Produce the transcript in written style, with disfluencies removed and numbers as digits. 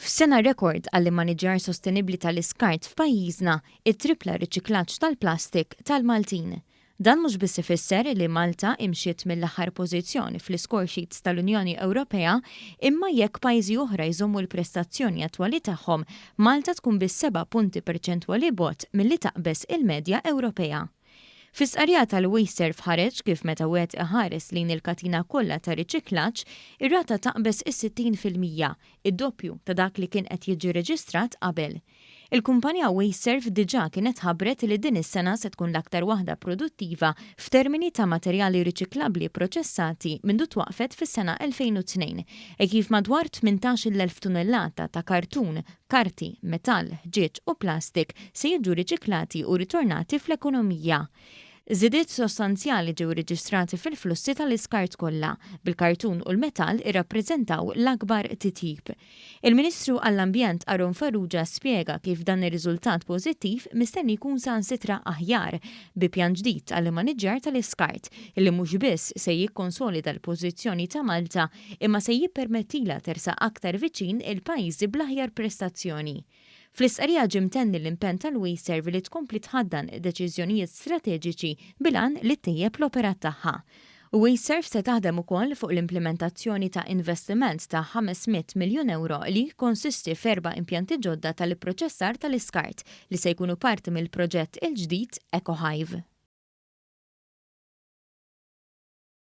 F'sena rekord għall-immaniġġjar sostenibbli tal-iskart f'pajjiżna, Ittrippla R-Riċiklaġġ Tal-Plastik Tal-Maltin. Dan mhux biss ifisser li Malta mxiet mill-aħħar pożizzjoni fl-iskoresheets tal-Unjoni Ewropea, imma jekk pajjiżi oħra jżommu l-prestazzjoni attwali tagħhom, Malta tkun biss 7 punti perċentwali bogħod milli taqbes il-medja Ewropea. Fl-istqarrija tal-WasteServ ħareġ kif meta wieħed iħares lejn il-katina kollha tar-riċiklaġġ, ir-rata taqbes is-sittin fil-mija, id-doppju ta' dak li kien qed jiġi reġistrat qabel. Il-kumpanija WasteServ diġà kienet ħabbret li din is-sena se tkun l-aktar waħda produttiva f'termini ta' materjali riċiklabbli proċessati mindu twaqfet fis-sena 2002, kif madwar 18,000 tunnellata ta' kartun, karti, metall, ħġieġ u plastik se jiġu riċiklati u ritornati fl-ekonomija. Żidiet sostanzjali ġew reġistrati fil-flussi tal-iskart kollha, bil-kartun u l-metall irrappreżentaw l-akbar titjib. Il-Ministru għall-Ambjent Aron Farrugia spjega kif dan ir-riżultat pożittiv mistenni jkun sansitra aħjar bi pjan ġdid għall-immaniġġjar tal-iskart, illi mhux biss se jikkonsolida l-pożizzjoni ta' Malta imma se jippermettila tersaq aktar viċin il-pajjiżi bl-aħjar prestazzjoni. Fl-istqarrija ġimtenni l-impenn tal-WasteServ li tkompli tħaddan deċiżjonijiet strateġiċi bilan li tejjeb l-operat tagħha. WasteServ se taħdem ukoll fuq l-implementazzjoni ta' investiment ta' 500 miljun euro li konsisti f'4 impjanti ġodda tal-ipproċessar tal-iskart li se jkunu parti mill-proġett il-ġdid EcoHive.